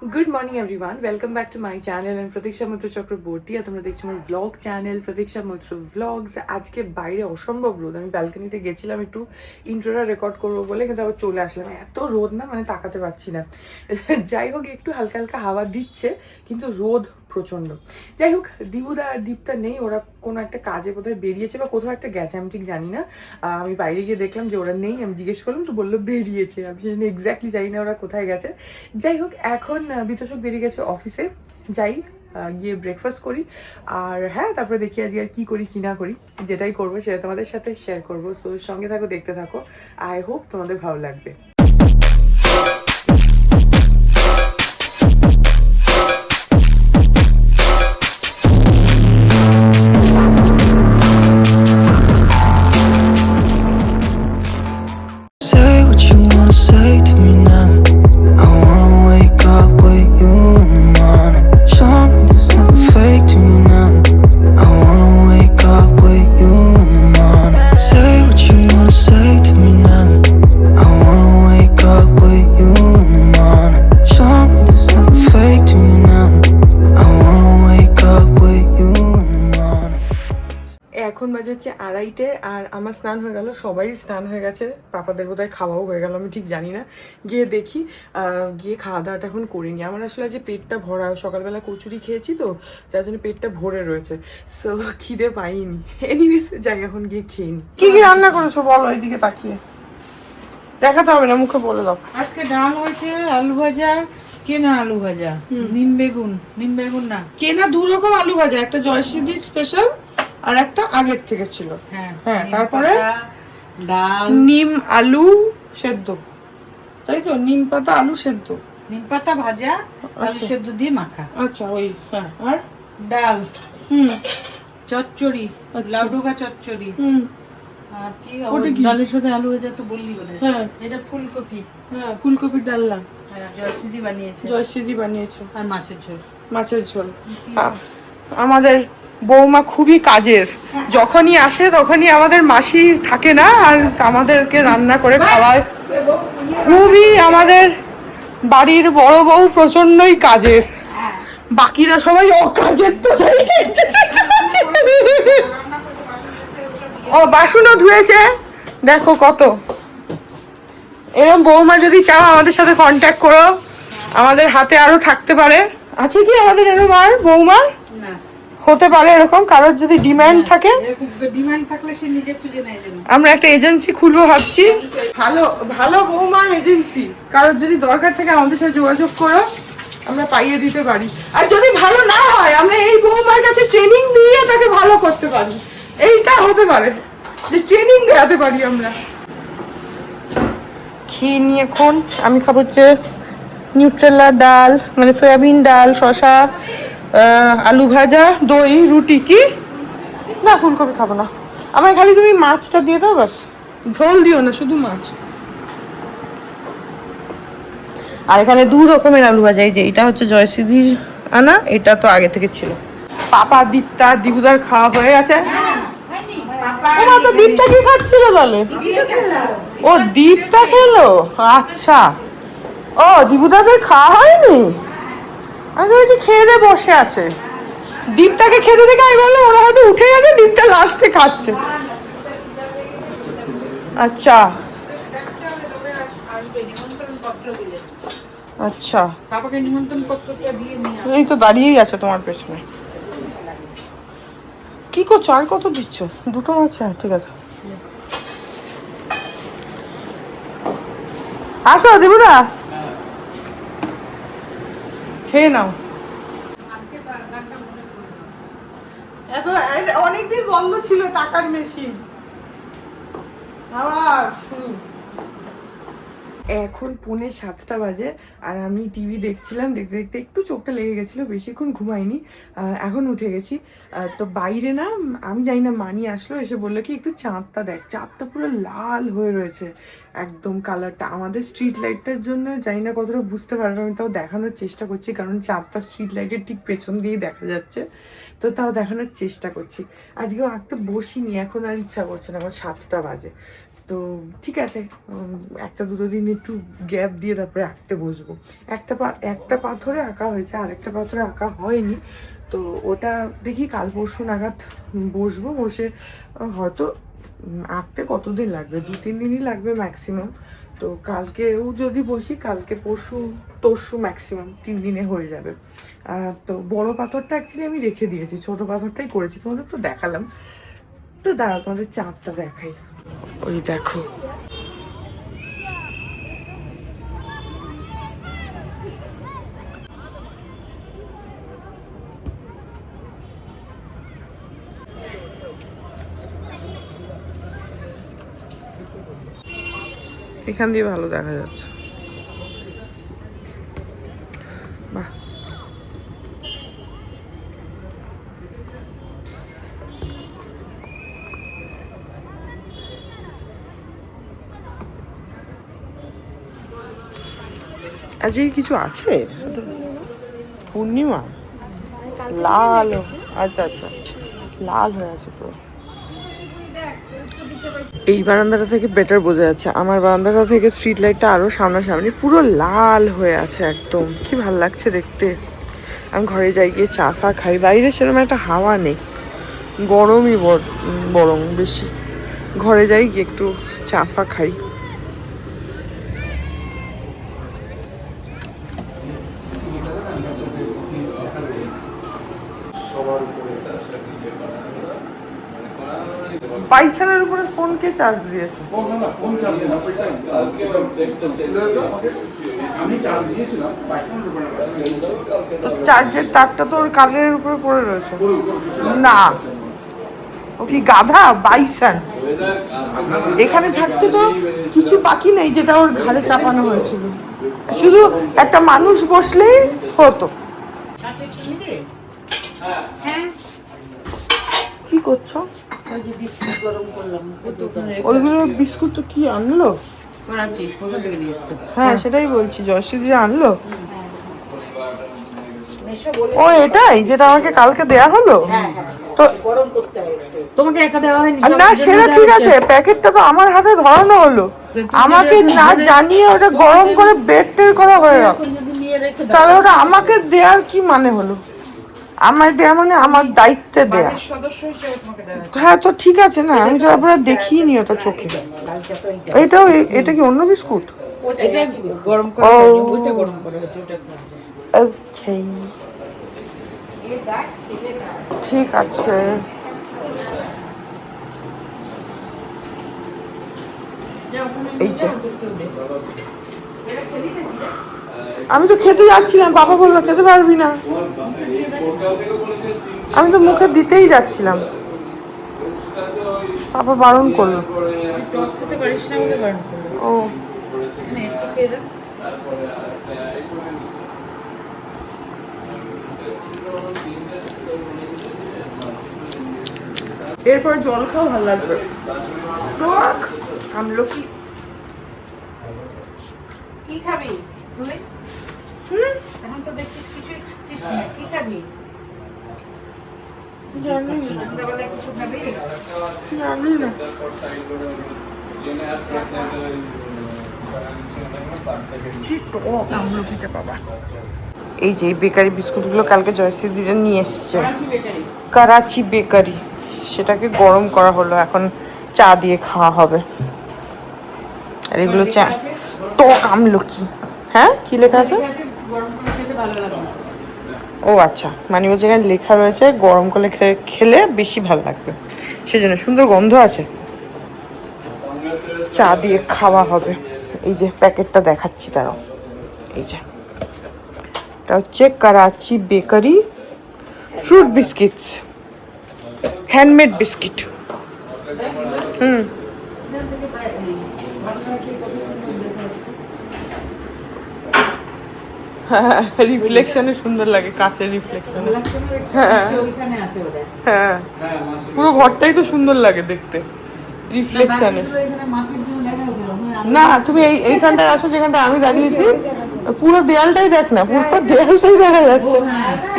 Good morning everyone, welcome back to my channel and Pratiksha Maitra Chakraborty. আর তোমরা দেখছো আমার ব্লগ চ্যানেল প্রতীক্ষা মৈত্র ব্লগস। আজকে বাইরে অসম্ভব রোদ, আমি ব্যালকনিতে গেছিলাম একটু ইন্ট্রোটা রেকর্ড করবো বলে, কিন্তু আবার চলে আসলাম। এত রোদ না, মানে তাকাতে পারছি না। যাই হোক, একটু হালকা হালকা হাওয়া দিচ্ছে, কিন্তু রোদ প্রচণ্ড। যাই হোক, দিবুদা আর দীপটা নেই, ওরা কোনো একটা কাজে কোথায় বেরিয়েছে বা কোথাও একটা গেছে, আমি ঠিক জানি না। আমি বাইরে গিয়ে দেখলাম যে ওরা নেই, আমি জিজ্ঞেস করলাম তো বললো বেরিয়েছে, আমি সেজন্য এক্স্যাক্টলি জানি না ওরা কোথায় গেছে। যাই হোক, এখন বিতোষক বেরিয়ে গেছে অফিসে, যাই গিয়ে ব্রেকফাস্ট করি। আর হ্যাঁ, তারপরে দেখি আজকে আর কি করি কি না করি, যেটাই করবো সেটা তোমাদের সাথে শেয়ার করবো। সো সঙ্গে থাকো, দেখতে থাকো, আই হোপ তোমাদের ভালো লাগবে। Say what you wanna say to me now. I wanna wake up with you in the morning. Show me there's nothing fake to me now. I wanna wake up with you in the morning. Say what you wanna say to me now. I wanna wake up with you in the morning. Show me there's nothing fake to me now. I wanna wake up with you in the morning. এখন বাজে হচ্ছে 2:30, আর আমার স্নান হয়ে গেল, সবারই স্নান হয়ে গেছে, পাপাদের বোধহয় খাওয়াও হয়ে গেল, আমি ঠিক জানি না। গিয়ে দেখি, গিয়ে খাওয়া দাওয়াটা এখন করিনি। আমার আসলে যে পেটটা ভরা, সকালবেলা কচুরি খেয়েছি তো, যার জন্য পেটটা ভরে রয়েছে, সো খিদে পাইনি। এনিওয়েজ, যাই এখন গিয়ে খেয়ে নি। কি কি রান্না করেছো বলো, এইদিকে তাকিয়ে দেখাতে হবে না, মুখে বলে দাও। আজকে ডাল হয়েছে, আলু ভাজা, কেনা আলু ভাজা, নিম বেগুন না, কেনা 2 রকম আলু ভাজা, একটা জয়শ্রীদি স্পেশাল আর একটা আগের থেকে ছিল। হ্যাঁ হ্যাঁ, নিম তারপরে পাতা, ডাল, নিম আলু সেদ্ধ, তাই তো? নিম পাতা আলু সেদ্ধ, নিম পাতা ভাজা, আলু আচ্ছা। সেদ্ধ দিয়ে মাখা, আচ্ছা, ওই হ্যাঁ। আর ডাল, হুম চচ্চড়ি, আচ্ছা। লাউডুকা চচ্চড়ি, হুম আর কি ওটা কি? ডালের সাথে আলু ভাজা তো বললি বোধ হয়। হ্যাঁ এটা ফুলকপি, হ্যাঁ, ফুলকপির ডালনা জয়শ্রী বানিয়েছে, জয়শ্রীদি বানিয়েছে। আর মাছের ঝোল। মাছের ঝোল। আমাদের বৌমা খুবই কাজের, যখনই আসে তখনই আমাদের মাসি থাকে না, আর আমাদেরকে রান্না করে খাওয়ায়। খুবই আমাদের বাড়ির বড় বউ প্রচন্ডই কাজের, বাকিরা সবাই অকাজের তো হয়ে গেছে। ও বাসনও ধুয়েছে, দেখো কত। এরকম বৌমা যদি চাও আমাদের সাথে কন্ট্যাক্ট করো, আমাদের হাতে আরো থাকতে পারে। আছে কি আমাদের এরকম আর বৌমা? না, হতে পারে এরকম, কারোর যদি ডিমান্ড থাকে। এরকম ডিমান্ড থাকলে সে নিজে খুঁজে নেয় যেন। আমরা একটা এজেন্সি খুলবো ভাবছি, ভালো ভালো বৌমার এজেন্সি। কারোর যদি দরকার থাকে আমাদের সাথে যোগাযোগ করো, আমরা পাইয়ে দিতে পারি। আর যদি ভালো না হয়, আমরা এই বৌমার কাছে ট্রেনিং দিয়ে তাকে ভালো করতে পারি। এইটা হতে পারে যে ট্রেনিং দেওয়াতে পারি আমরা। খেয়ে নিয়ে এখন আমি খাবো হচ্ছে নিউট্রেলা ডাল, মানে সয়াবিন ডাল, শসা, আলু ভাজা, দই, রুটি। কি না, ফুলকপি খাবো না, আমার খালি তুমি মাছটা দিয়ে দাও বাস, ঝোল দিও না, শুধু মাছ। আর এখানে 2 রকমের আলু ভাজা, এই যে এটা হচ্ছে জয়শ্রীদির আনা, এটা তো আগে থেকে ছিল। পাপা, দীপটা, দিগুদার খাওয়া হয়ে গেছে। ওমা, তো দীপটা কি খাচ্ছিল তাহলে? ও দীপটা খেলো, আচ্ছা। ও দিবুদাদের খাওয়া হয়নি, আমি তো বলছি খেয়ে দিয়ে বসে আছে। দীপটাকে খেতে দেখে আমি বললাম ওরা হয়তো উঠে গেছে, দীপটা লাস্টে খাচ্ছে। আচ্ছা আচ্ছা, বাবাকে নিমন্ত্রণ পত্রটা দিয়ে নিয়ে এই তো দাঁড়িয়েই আছে তোমার পেছনে। কি করছো, আর কত দিচ্ছ? 2টো মাছ, হ্যাঁ ঠিক আছে। আসো দিবুদা, খেয়ে নাও। এত অনেকদিন বন্ধ ছিল টাকার মেশিন, আবার শুরু। এখন 6:45 বাজে, আর আমি টিভি দেখছিলাম, দেখতে দেখতে একটু চোখটা লেগে গেছিলো, বেশিক্ষণ ঘুমাইনি। এখন উঠে গেছি। তো বাইরে না, আমি জানি না, মানি আসলো, এসে বললো কি একটু চাঁদটা দেখ। চাঁদটা পুরো লাল হয়ে রয়েছে, একদম কালারটা। আমাদের স্ট্রিট লাইটটার জন্য জানি না কতটা বুঝতে পারবো, আমি তাও দেখানোর চেষ্টা করছি, কারণ চাঁদটা স্ট্রিট লাইটের ঠিক পেছন দিয়েই দেখা যাচ্ছে, তো তাও দেখানোর চেষ্টা করছি। আজকেও আঁকতে বসিনি, এখন আর ইচ্ছা করছে না, আমার 7টা বাজে। তো ঠিক আছে, একটা দুটো দিন একটু গ্যাপ দিয়ে তারপরে আঁকতে বসবো। একটা পাথরে আঁকা হয়েছে, আর একটা পাথরে আঁকা হয়নি। তো ওটা দেখি কাল পরশু নাগাদ বসবো, বসে হয়তো আঁকতে কতদিন লাগবে, 2-3 দিনই লাগবে ম্যাক্সিমাম। তো কালকেও যদি বসি, কালকে তরশু ম্যাক্সিমাম 3 দিনে হয়ে যাবে। তো বড় পাথরটা অ্যাকচুয়ালি আমি রেখে দিয়েছি, ছোট পাথরটাই করেছি, তোমাদের তো দেখালাম। তো দাঁড়াও তোমাদের চাঁদটা দেখাই। ওই দেখো, এখান দিয়ে ভালো দেখা যাচ্ছে। বাহ, আজকে কিছু আছে? পূর্ণিমা লাল, আচ্ছা আচ্ছা, লাল হয়ে আছে পুরো। এই বারান্দাটা থেকে বেটার বোঝা যাচ্ছে, আমার বারান্দাটা থেকে স্ট্রিট লাইটটা আরো সামনাসামনি পুরো লাল হয়ে আছে একদম, কি ভাল লাগছে দেখতে। আমি ঘরে যাই, গিয়ে চা ফা খাই। বাইরে সেরকম একটা হাওয়া নেই, গরমই বরং বেশি। ঘরে যাই, গিয়ে একটু চা ফা খাই। বাইসানের উপরে ফোন কে চার্জ দিয়েছে? তো চার্জের তারটা তো ওর কানের উপরে পড়ে রয়েছে। না, ও কি গাধা? বাইসান এখানে থাকতে তো কিছু বাকি নেই যেটা ওর ঘাড়ে চাপানো হয়েছিল, শুধু একটা মানুষ বসলেই হতো। কি করছো? ওইগুলো বিস্কুট তো কি আনলো? হ্যাঁ সেটাই বলছি, জয়শ্রী আনলো। ও এটাই যেটা আমাকে কালকে দেয়া হলো। তো তোমাকে একা দেওয়া হয়নি? না সেটা ঠিক আছে, প্যাকেটটা তো আমার হাতে ধরানো হলো, আমাকে না জানিয়ে ওটা গরম করে বেড টের করা হয়ে গেল। তাহলে ওটা আমাকে দেওয়ার কি মানে হলো? আমায় দেয়া মানে আমার দায়িত্বে দেয়া। হ্যাঁ তো ঠিক আছে না, আমি তো তারপরে দেখিয়ে নি ওটা চোখে। এটাও, এটা কি অন্য বিস্কুট? এটা গরম করে ওইটা গরম করে হচ্ছে ওটা। ওকে ঠিক আছে। এই যে আমি তো খেতে যাচ্ছিলাম, বাবা বললো খেতে পারবি না, আমি তো মুখে দিতেই যাচ্ছিলাম, বাবা বারণ করলো। ও এরপর জল খাওয়া ভালো লাগবে। টক আমলকি কি খাবি তুই? এখন তো দেখছিস কিছু খাচ্ছিস না, কি খাবি? জানি সন্ধ্যাবেলায় কিছু খাবি? জানি না। কি টক আমলকিটা বাবা। এই যে বেকারি বিস্কুটগুলো কালকে জয়শ্রী দিদি নিয়ে এসছে, করাচি বেকারি, সেটাকে গরম করা হলো, এখন চা দিয়ে খাওয়া হবে। আর এগুলো চা টক আমলকি। হ্যাঁ কি লেখা আছে? ও আচ্ছা, মানে ও যেখানে লেখা রয়েছে গরম করে খেলে বেশি ভালো লাগবে, সেজন্য সুন্দর গন্ধ আছে। চা দিয়ে খাওয়া হবে। এই যে প্যাকেটটা দেখাচ্ছি তারাও, এই যে এটা হচ্ছে Karachi bakery fruit biscuits, handmade biscuit. রিফ্লেকশনে সুন্দর লাগে, কাঁচের রিফ্লেকশন। হ্যাঁ পুরো ঘরটাই তো সুন্দর লাগে দেখতে রিফ্লেকশনে। না তুমি এইখানটায় আসো যেখানটা আমি দাঁড়িয়েছি, পুরো দেয়ালটাই দেখ না, পুরো দেয়ালটাই দেখা যাচ্ছে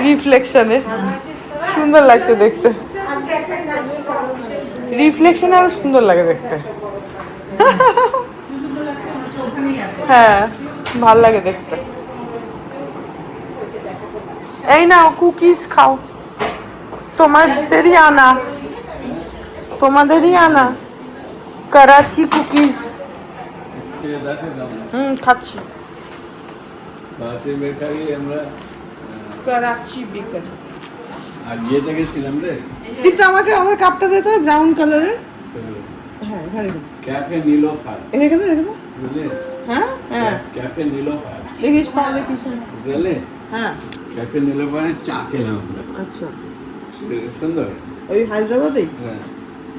রিফ্লেকশনে, সুন্দর লাগছে দেখতে। রিফ্লেকশনে আরো সুন্দর লাগে দেখতে। সুন্দর লাগছে মনে হচ্ছে ওখানেই আছে। হ্যাঁ ভাল লাগে দেখতে। এই নাও কুকিজ খাও, তোমাদেরই আনা, তোমাদেরই আনা করাচি কুকিজ। খাচ্ছি। পাশের বেকারি আমরা করাচি বেকারি। আর ইয়েতে গেছিলাম রে, কিন্তু আমাকে আমার কাপটা দিতে হবে ব্রাউন কালারের। হ্যাঁ ভালো। ক্যাফে নীলোফার, রেখে দাও রেখে দাও। বুঝলে? হ্যাঁ হ্যাঁ ক্যাফে নীলোফার, দেখিস পা দেখিস। বুঝলে? হ্যাঁ ক্যাফে নীলোফারে চা খেলাম আমরা, আচ্ছা সুন্দর। ওই হায়দ্রাবাদেই হ্যাঁ,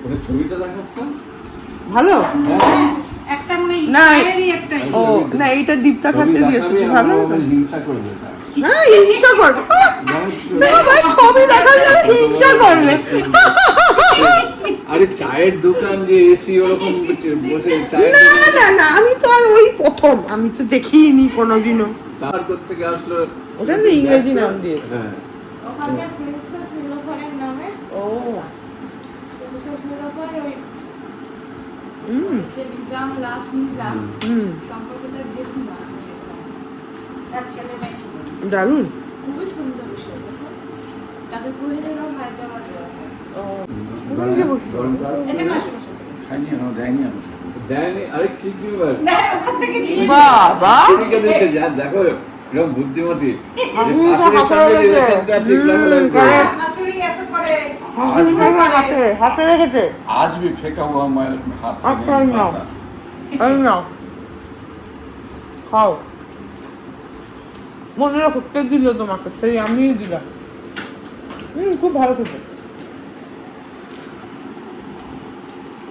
ওটা ছবিটা দেখাস তো। ভালো। হ্যাঁ, একটা মনে হয় না, চায়েরই একটা ও না এইটা দীপ্তা ছবি খাচ্ছে দিয়ে দেখাবি, এসেছি ভালো আমার তো। আবার হিংসা করবে তা। হ্যাঁ হিংসা করবে। জানিস তো? না ভাই ছবি দেখা যাবে হিংসা করবে। আরে চায়ের দোকান যে এসি ওরকম বসে চায়ের না দোকান না না আমি তো আর ওই প্রথম, আমি তো দেখিনি কোনোদিনও। তার থেকে আসলো। ওটা তো ইংরেজি নাম দিয়েছে। হ্যাঁ, ওখানকার প্রিন্সেস নীলোফারের নামে ও প্রিন্সেস নীলোফার ওই হুম যে নিজাম লাস্ট নিজাম হুম সম্পর্কে তার জেঠিমা, তার ছেলে মেয়ে ছিল। দারুণ। খুবই সুন্দর বিষয় দেখো, তাকে কোহিনুরও হায়দ্রাবাদ যাওয়া হয়। ওখানে গিয়ে বসো। এখানে আসো, আসো। খাইনি আমার, দেয়নি আমার, দেয়নি। আরে কি কি ব্যাপার? না ওখান থেকে নিয়ে বাবা ছবিটা দিচ্ছে, যা দেখো এরকম বুদ্ধিমতী যে আপনি তো শাশুড়ির সঙ্গে হাতে রিলেশনটা ঠিক লাগলো। correct। শাশুড়ি এত করে হাতে হাতে রেখেছে। आज भी फेंका हुआ मैं हाथ से अच्छा, नहीं नाओ। खाता। এই নাও খাও, মনে রাখো কে দিল তোমাকে, সেই আমিই দিলাম। খুব ভালো খেতে।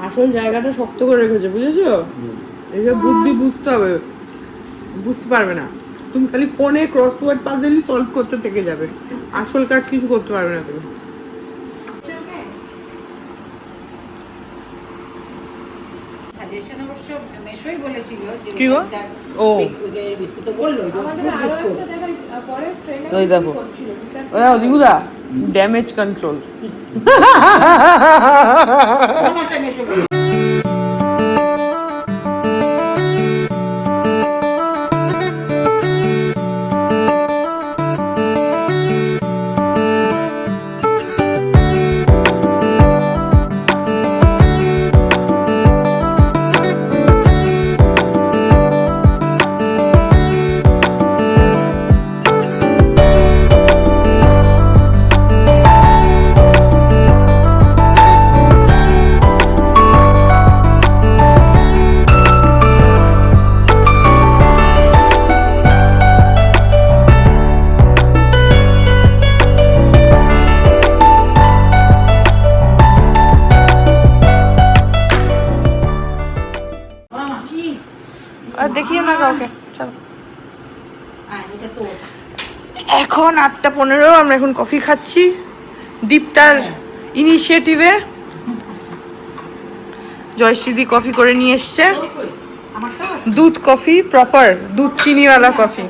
আসল জায়গাটা শক্ত করে রেখেছে বুঝেছো, এইসব বুদ্ধি বুঝতে হবে, বুঝতে পারবে না তুমি, খালি ফোনে ক্রসওয়ার্ড পাজলই সলভ করতে থেকে যাবে, আসল কাজ কিছু করতে পারবে না তুমি। সাজেশন অবশ্য মেশোই বলেছিল যে কি গো? ওখানকার ও। ওই বিস্কুট তো বললো যে আমাদের দুধ আরো বিস্কুট। একটা দেখা পরে ট্রেনে ওই দেখো। করছিল ওরা দিগুদা ড্যামেজ কন্ট্রোল। আমারটা মেশো বললো। মাসি আর দেখিয়ে না কাউকে, চলো। এটা তো এখন 8:15, আমরা এখন কফি খাচ্ছি দীপ্তার ইনিশিয়েটিভে। জয়শ্রীদি কফি করে নিয়ে এসছে, আমারটা দুধ কফি, প্রপার দুধ চিনিওয়ালা কফি।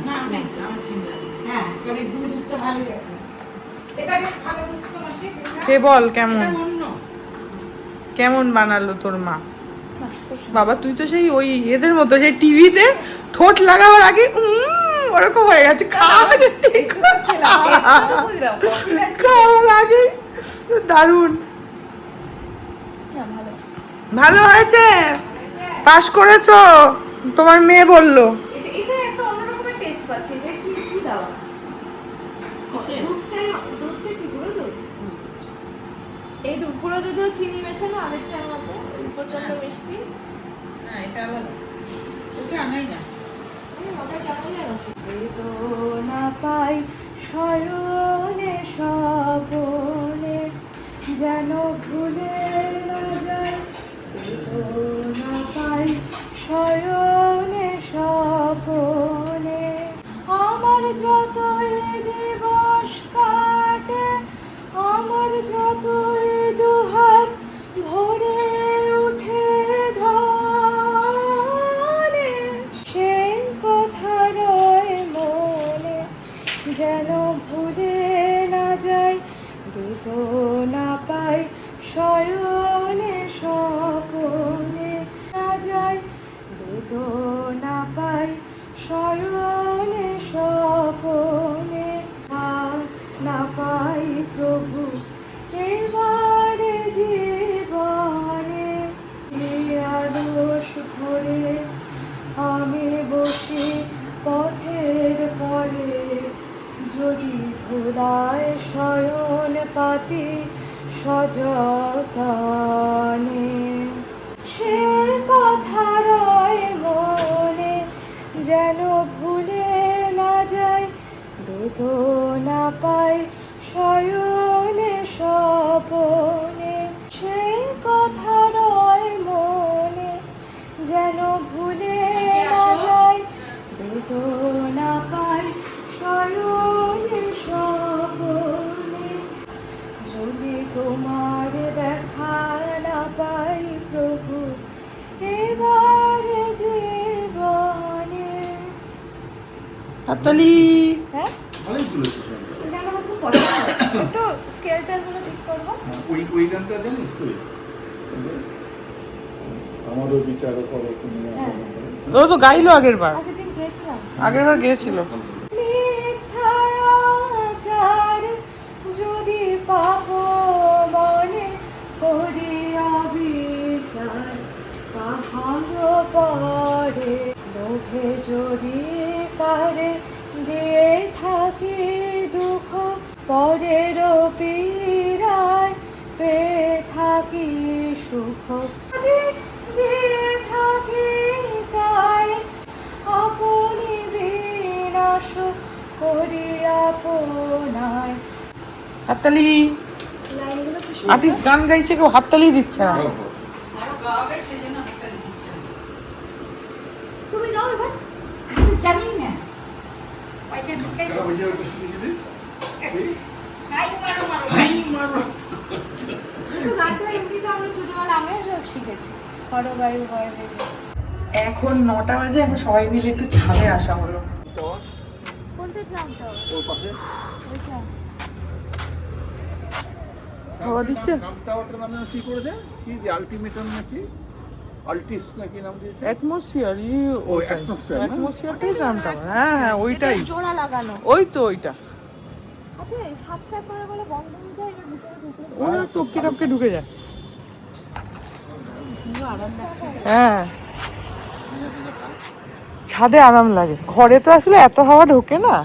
না আমি আমার চিনি হ্যাঁ করে দুধটা ভালো আছে। এটা বেশ ভালো দুধ তো মাসি। কে বল কেমন এটা অন্য কেমন বানালো তোর মা? বাবা তুই তো সেই ওই এদের মতো, সেই টিভিতে ঠোঁট লাগাবার আগে ওরকম হয়ে গেছে, খাওয়ার আগে। দারুণ, ভালো হয়েছে, পাস করেছো, তোমার মেয়ে বললো। এটা একটা অন্যরকমের টেস্ট পাচ্ছি। এটা কি কি দাও? দুধটা কি গুঁড়ো দুধ? এই দুধ গুঁড়ো দুধেও চিনি মেশানো, আরেকটার মধ্যে ওই প্রচন্ড মিষ্টি। না এটা আলাদা ওকে আনাই না তো না পাই শয়নে স্বপনে, যেন ভুলে না যায়। তো না পাই শয়নে স্বপনে, আমার যতই দিবস কাটে, আমার যতই দুহাত ভরে উঠে ধনে, সেই কথা রয় মনে, যেন ভুলে না যায়। দুধ না পাই শয়নে স্বপনে, না বেদনা পাই শয়নে স্বপনে, আর না পাই প্রভু এবারে জীবনে। আদর্শ ভরে আমি বসি পথের পরে, যদি ধুলায় শয়ন পাতি সযতনে। সে কথা রয় মনে যেন ভুলে না যায়, বেদনা পাই শয়নে স্বপনে। সে কথা রয় মনে যেন ভুলে না যায়, বেদনা পাই শয়নে স্বপনে। যদি তোমার দেখা না পাই প্রভু এবারে জীবনে। হাততালি। হ্যাঁ, ভালোই তুলেছিস এটা আমার খুব পছন্দ। একটু স্কেলটাগুলো ঠিক করবো। ওই গানটা জানিস তুই? আমারও বিচার করো তুমি। হ্যাঁ। ও তো গাইলো আগের বার গিয়েছিল। মিথ্যাচার যদি পাপ মনে করি অবিচার কাহারো পরে, লোভে যদি কারে দিয়ে থাকি দুঃখ, পরের পীড়ায় পেয়ে থাকি সুখ। দিয়ে থাকি তাই আপনি বিনাশ করি আপনায়। হাততালি। লাইনগুলো কি আর্টিস্ট গান গাইছে, কেউ হাততালি দিচ্ছে না। আরো গাওয়াবে সেজন্য হাততালি দিচ্ছে। তুমি গাও এবার। আমি জানি না পয়সা ঢুকে ওই যে ওটা শিখেছিলি? হাই মারো কিন্তু গানটা এমনি তো আমরা ছোটবেলা আমরা সব শিখেছি। হরবায়ু হয় বেগে। এখন 9টা বাজে, এখন সবাই মিলে একটু ছাদে আসা হলো। কোনটা নামটা? ওর পাশে ওইটা। হাওয়া দিচ্ছে। নামটা ওটার নামে কি করেছে? কি আলটিমেটাম নাকি? আল্টিস নাকি নাম দিয়েছে? অ্যাটমসফিয়ার। ও অ্যাটমসফিয়ার। অ্যাটমসফিয়ারটাই নামটা। হ্যাঁ হ্যাঁ, ওইটাই। এটা জোড়া লাগানো। ওই তো ওইটা। আচ্ছা, এই সাতটা করে বলে বন্ধ হয়ে যায় না ভিতরে ঢুকলে? ওরা টপকে টপকে ঢুকে যায়। পুরো আরাম লাগছে। হ্যাঁ, ছাদে আরাম লাগে, ঘরে তো আসলে এত হাওয়া ঢোকে না।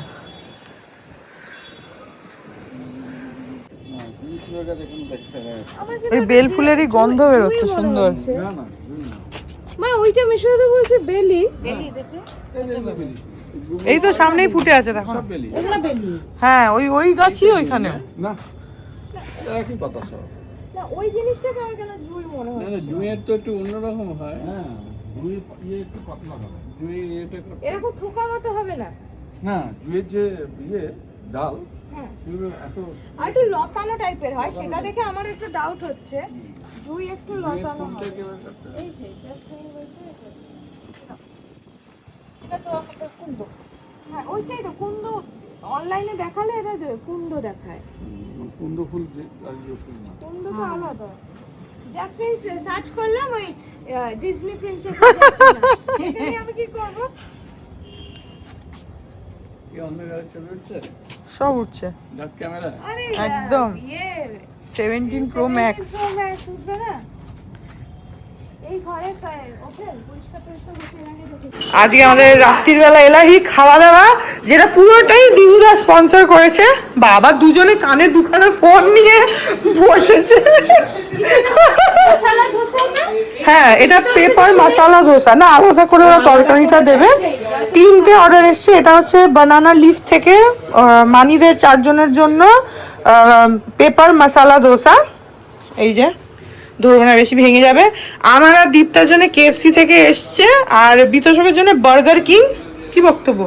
আমার ওই বেল ফুলেরই গন্ধ বেরোচ্ছে সুন্দর। না না মা ওইটা মিশাতে বলছে বেলি। এই তো সামনেই ফুটে আছে, দেখো। সব বেলি। এগুলো বেলি হ্যাঁ, ওই গাছই ওইখানে। না একই কথা সব। না, ওই জিনিসটাকে আমার কেন জুই মনে না হয়। না, জুঁয়ের তো একটু অন্যরকম হয়। হ্যাঁ জুঁই ইয়ে একটু পাতলা হবে। জুঁই এটা এরকম থোকা মতো হবে না। না জুঁয়ের যে ইয়ে ডাল হ্যাঁ, সেগুলো এত আর একটু লতানো টাইপের হয়, সেটা দেখে আমার একটু ডাউট হচ্ছে। জুই একটু লতানো হয়। এই যে just এই বলছে এটা। এটা তো আমাদের কুন্দ। হ্যাঁ, ওইটাই তো কুন্দ। অনলাইনে দেখালে এটা কুন্দ দেখায়। কুন্দ ফুল যে আর ইয়ে ফুল না। কুন্দ তো আলাদা। জাসমিন সার্চ করলাম ওই ডিজনি প্রিন্সেস জাসমিন। এখানে আমি কি করব? কি অন্ধকারে ছবি উঠছে? সব উঠছে ডাক ক্যামেরা। আরে একদম। ইয়ে 17 Pro Max। Pro Max উঠবে না? এই ঘরে ওপেন পরিষ্কার পরিষ্কার বসে লাগে দেখে। আজকে আমাদের রাত্রির বেলা এলাহি খাওয়া দাওয়া, যেটা পুরোটাই দিহুদা স্পন্সর করেছে। বাবা দুজনে কানে দুখানা ফোন নিয়ে বসেছে। মশলা ধোসা না? হ্যাঁ, এটা পেপার মশলা ধোসা না, আলাদা করে ওরা তরকারিটা দেবে। 3টে অর্ডার এসছে। এটা হচ্ছে বানানা লিফ থেকে মানিদের 4 জনের জন্য পেপার মশলা ধোসা। এই যে ধরবো না, বেশি ভেঙে যাবে। আমার আর দীপ্তার জন্য KFC থেকে এসছে, আর বিতোষকের জন্য বার্গার কিং। কি বক্তব্য?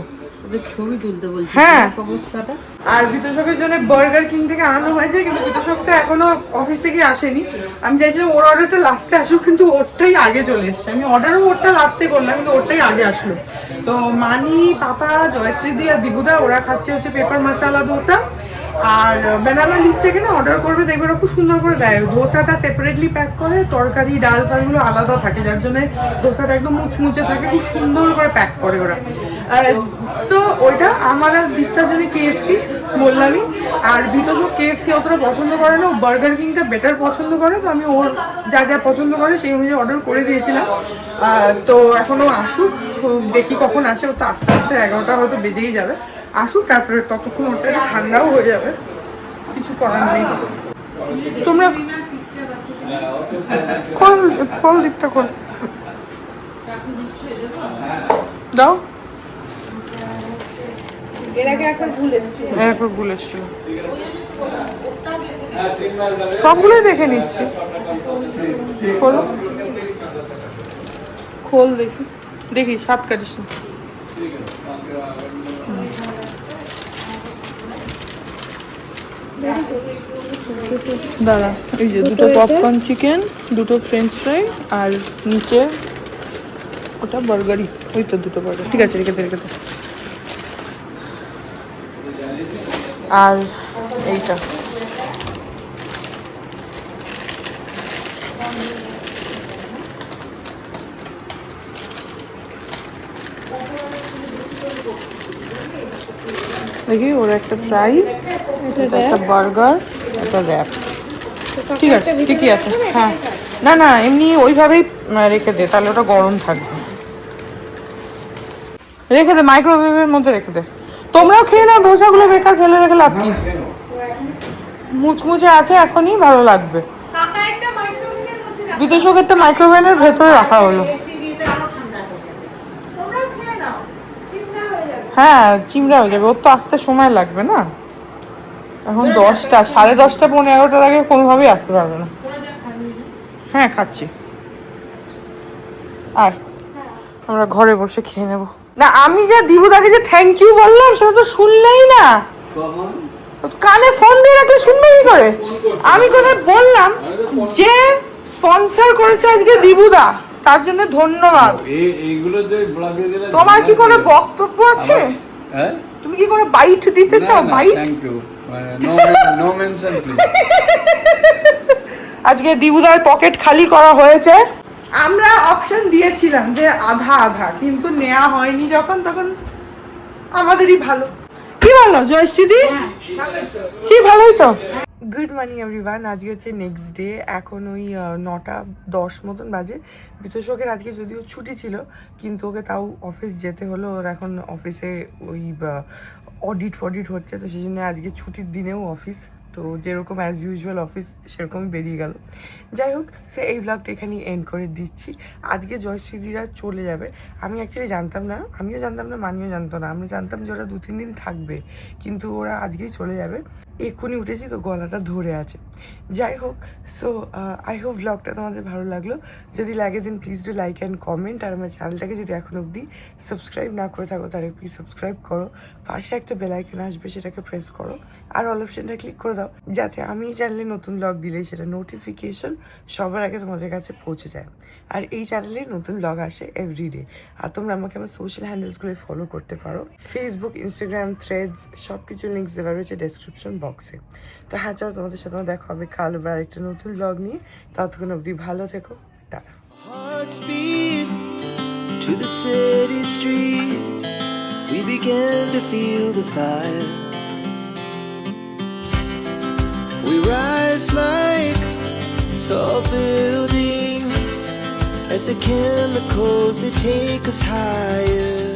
ওদের ছবি তুলতে বলছি হ্যাঁ। অবস্থাটা আর বিতোষকের জন্য বার্গার কিং থেকে আনানো হয়েছে, কিন্তু বিতোষক তো এখনো অফিস থেকে আসেনি। আমি চাইছিলাম ওর অর্ডারটা লাস্টে আসুক, কিন্তু ওরটাই আগে চলে এসছে। আমি অর্ডারও ওরটা লাস্টে করলাম, কিন্তু ওরটাই আগে আসলো। তো মানি, পাপা, জয়শ্রীদি আর দিবুদা ওরা খাচ্ছে হচ্ছে পেপার মশালা দোসা। আর বেনানা লিফ থেকে না অর্ডার করবে, দেখবে ওরা খুব সুন্দর করে দেয়। দোসাটা সেপারেটলি প্যাক করে, তরকারি ডাল ফালগুলো আলাদা থাকে, যার জন্য দোসাটা একদম মুচমুচে থাকে, খুব সুন্দর করে প্যাক করে ওরা। তো ওইটা আমার আর দীপ্তার জন্য কেএফসি বললামই। আর বিতোষক কেএফসি অতটা পছন্দ করে না, ও বার্গার কিংটা বেটার পছন্দ করে। তো আমি ওর যা যা পছন্দ করে সেই অনুযায়ী অর্ডার করে দিয়েছিলাম। তো এখনও আসুক, দেখি কখন আসে। ও তো আস্তে আস্তে 11টা হয়তো বেজেই যাবে। আসুক, তারপরে ততক্ষণ ওটা একটু ঠান্ডাও হয়ে যাবে, কিছু করার নেই। তোমরা খোল খোল, দীপটা খোল দাও। এর আগে একবার ভুল এসেছিল। একবার ভুল এসেছিল, সবগুলোই দেখে নিচ্ছি। খোলো, খোল দেখি, দেখি সাত কাটিস না। দাঁড়া, এই যে দুটো পপকর্ন চিকেন, দুটো ফ্রেঞ্চ ফ্রাই, আর নিচে ওটা বার্গারই। ওই তো দুটো বার্গার, ঠিক আছে, রেখে দে রেখে দে। আর এইটা দেখি, ওর একটা ফ্রাই, একটা বার্গার, একটা র্যাপ। ঠিক আছে, ঠিকই আছে। হ্যাঁ, না না, এমনি ওইভাবেই রেখে দে, তাহলে ওটা গরম থাকবে। রেখে দে, মাইক্রোওয়েভের মধ্যে রেখে দে। তোমরাও খেয়ে নাও, ধোসাগুলো বেকার ফেলে রেখে লাভ কি? মুচমুচে আছে, এখনই ভালো লাগবে। কাকা একটা মাইক্রোওভেনের মধ্যে রাখো। বিতোষকেরটা মাইক্রোওয়েভের ভেতরে রাখা হলো। তোমরাও খেয়ে নাও, চিমড়া হয়ে যাবে। হ্যাঁ, চিমড়া হয়ে যাবে, ওর তো আসতে সময় লাগবে না। এখন 10টা, 10:30, 11টার আগে কোনোভাবেই আসতে পারবে না। হ্যাঁ, খাচ্ছি। আর আমরা ঘরে বসে খেয়ে নেব। না, আমি যা দিবুদাকে যে থ্যাংক ইউ বললাম, সেটা তো শুনলেই না। কানে ফোন দিয়ে রাখলে শুনবে কি করে? আমি কোথায় বললাম যে স্পন্সর করেছে আজকে দিবুদা, তার জন্য ধন্যবাদ। এইগুলো যে ব্লগে দিলে তোমার কি কোনো বক্তব্য আছে? হ্যাঁ, তুমি কি কোনো বাইট দিতে চাও? Bite? Thank you, no mention please. আজকে দিবুদার পকেট খালি করা হয়েছে। আমরা অপশন দিয়েছিলাম যে আধা আধা, কিন্তু নেওয়া হয়নি যখন, তখন আমাদেরই ভালো। কি বলো জয়শ্রীদি? কি ভালোই তো। গুড মর্নিং এভরিওয়ান, আজকে হচ্ছে নেক্সট ডে। এখন ওই 9:10 মতন বাজে। বিতোষকের আজকে যদিও ছুটি ছিল, কিন্তু ওকে তাও অফিস যেতে হলো। ওর এখন অফিসে ওই অডিট হচ্ছে, তো সেই জন্য আজকে ছুটির দিনেও অফিস। তো যেরকম অ্যাজ ইউজুয়াল অফিস, সেরকমই বেরিয়ে গেল। যাই হোক, সে এই ব্লগটা এখানেই এন্ড করে দিচ্ছি। আজকে জয়শ্রীদিরা চলে যাবে। আমি অ্যাকচুয়ালি জানতাম না, আমিও জানতাম না, মানিও জানতো না। আমি জানতাম যে ওরা 2-3 দিন থাকবে, কিন্তু ওরা আজকেই চলে যাবে। এক্ষুনি উঠেছি তো গলাটা ধরে আছে। যাই হোক, সো আই হোপ ব্লগটা তোমাদের ভালো লাগলো। যদি লাগে then please do like and comment. আর আমার চ্যানেলটাকে যদি এখন অবধি সাবস্ক্রাইব না করে থাকো, তাহলে প্লিজ সাবস্ক্রাইব করো। পাশে একটা বেল আইকন আসবে, সেটাকে প্রেস করো। আর অল অপশনটা ক্লিক করে দাও, যাতে আমি চ্যানেলে নতুন ব্লগ দিলেই সেটা নোটিফিকেশন সবার আগে তোমাদের কাছে পৌঁছে যায়। আর এই চ্যানেলে নতুন ব্লগ আসে এভরিডে। আর তোমরা আমাকে আমার সোশ্যাল হ্যান্ডেলসগুলো ফলো করতে পারো, ফেসবুক, ইনস্টাগ্রাম, থ্রেডস, সব কিছু লিঙ্কস দেওয়া রয়েছে ডেসক্রিপশন বক্সে। তো হ্যাঁ, চলো, তোমাদের সাথে আমার দেখা হবে কাল আবার একটা নতুন ব্লগ নিয়ে। ততক্ষণ অবধি ভালো থেকো, tata. Hearts beat to the city streets. We began to feel the fire. We rise like tall buildings as the chemicals they take us higher.